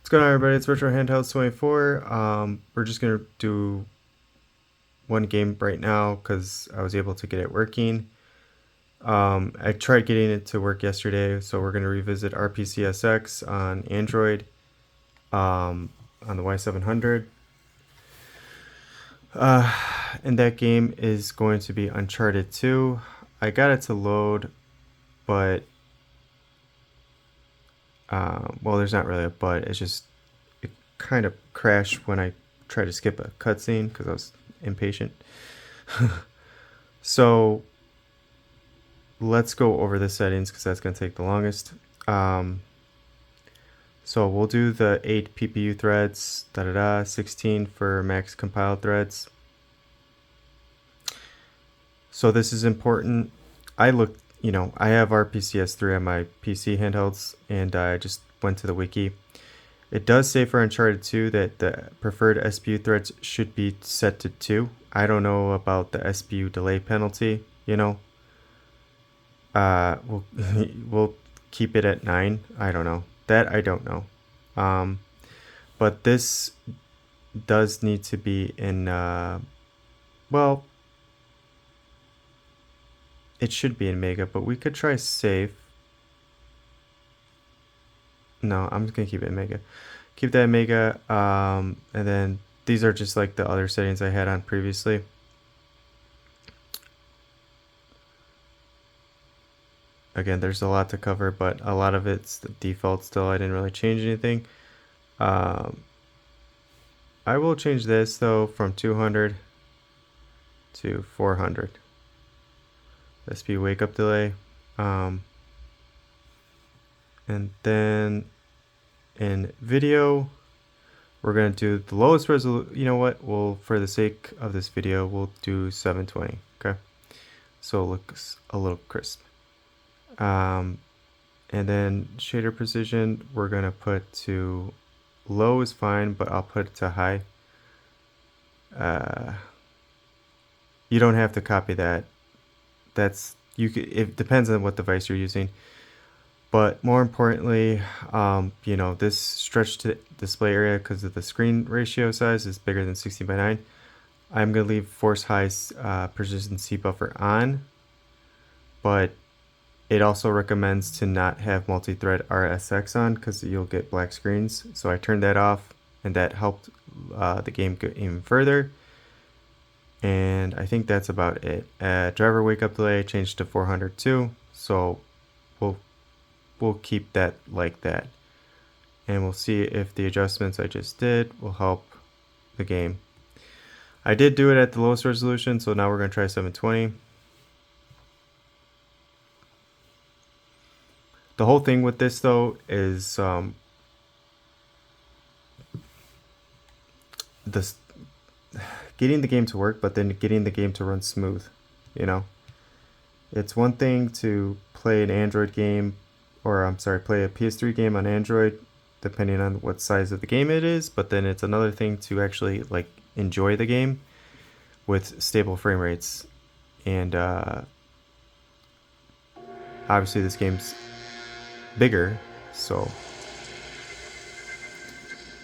What's going on, everybody? It's Retro Handhelds 24. We're just gonna do one game right now because I was able to get it working. I tried getting it to work yesterday, so we're gonna revisit RPCSX on Android, on the Y700. And that game is going to be Uncharted 2. I got it to load, but well, there's not really a but. It's just it kind of crashed when I tried to skip a cutscene because I was impatient. So let's go over the settings because that's going to take the longest. So we'll do the 8 PPU threads, 16 for max compiled threads. So this is important. I have RPCS3 on my PC handhelds, and I just went to the wiki. It does say for Uncharted 2 that the preferred SPU threads should be set to 2. I don't know about the SPU delay penalty, We'll, we'll keep it at 9. I don't know. That I don't know. But this does need to be in, well, it should be in Mega, but we could try safe. No, I'm just gonna keep it in Mega. Keep that in Mega, and then these are just like the other settings I had on previously. Again, there's a lot to cover, but a lot of it's the default still. I didn't really change anything. I will change this though from 200 to 400. SP wake up delay. And then in video, we're going to do the lowest resolution. You know what? For the sake of this video, we'll do 720. Okay. So it looks a little crisp. And then shader precision, we're going to put to low is fine, but I'll put it to high. You don't have to copy that. It depends on what device you're using. But more importantly, this stretched display area, because of the screen ratio size, is bigger than 16:9. I'm going to leave force high persistent C buffer on, but it also recommends to not have multi-thread RSX on because you'll get black screens. So I turned that off, and that helped the game go even further. And I think that's about it. Driver wake up delay changed to 400 too, so we'll keep that like that. And we'll see if the adjustments I just did will help the game. I did do it at the lowest resolution, so now we're going to try 720. The whole thing with this though is getting the game to work, but then getting the game to run smooth. It's one thing to play an Android game, or play a PS3 game on Android, depending on what size of the game it is, but then it's another thing to actually enjoy the game with stable frame rates. And obviously this game's bigger, so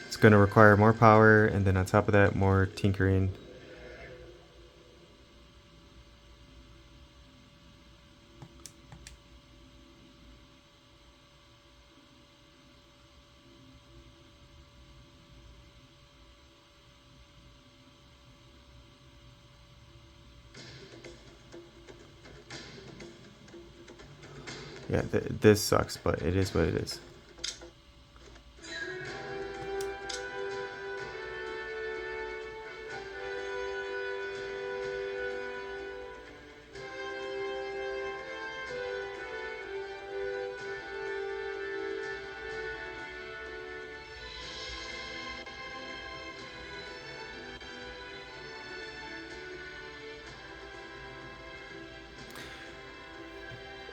it's going to require more power, and then on top of that, more tinkering. Yeah, this sucks, but it is what it is.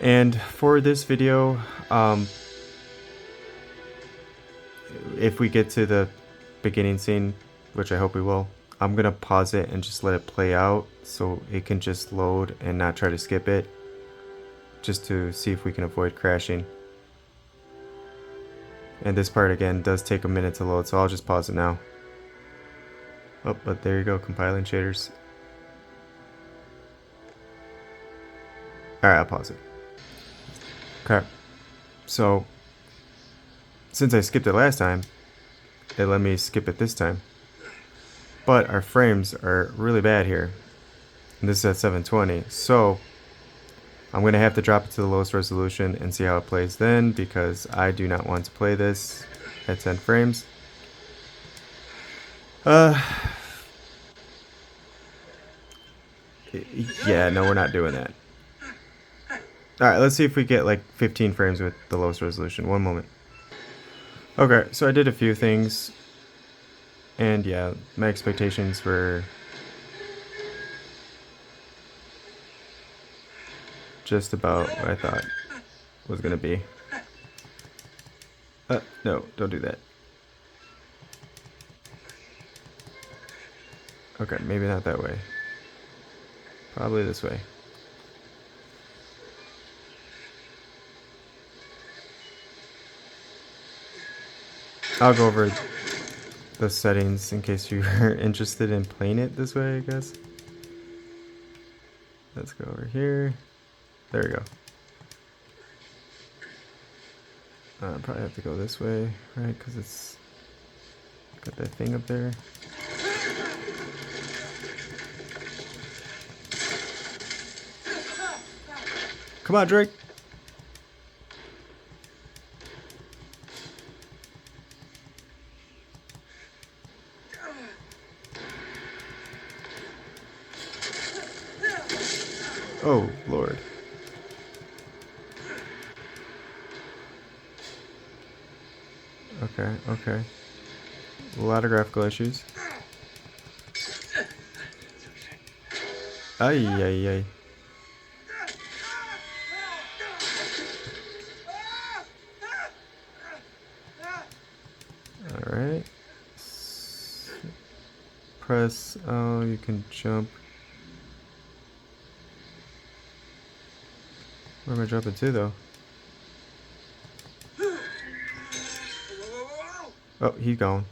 And for this video, if we get to the beginning scene, which I hope we will, I'm gonna pause it and just let it play out so it can just load and not try to skip it, just to see if we can avoid crashing. And this part again does take a minute to load, so I'll just pause it now. Oh, but there you go, compiling shaders. Alright, I'll pause it. Okay, so since I skipped it last time, it let me skip it this time. But our frames are really bad here. And this is at 720, so I'm going to have to drop it to the lowest resolution and see how it plays then, because I do not want to play this at 10 frames. Yeah, no, we're not doing that. Alright, let's see if we get like 15 frames with the lowest resolution. One moment. Okay, so I did a few things. And yeah, my expectations were just about what I thought was going to be. No, don't do that. Okay, maybe not that way. Probably this way. I'll go over the settings in case you're interested in playing it this way, I guess. Let's go over here. There we go. Probably have to go this way, right? Because it's got that thing up there. Come on, Drake. Oh, Lord. Okay, okay. A lot of graphical issues. Ay, ay, ay. Alright. Press. Oh, you can jump. Where am I jumping to, though? Oh, he's gone.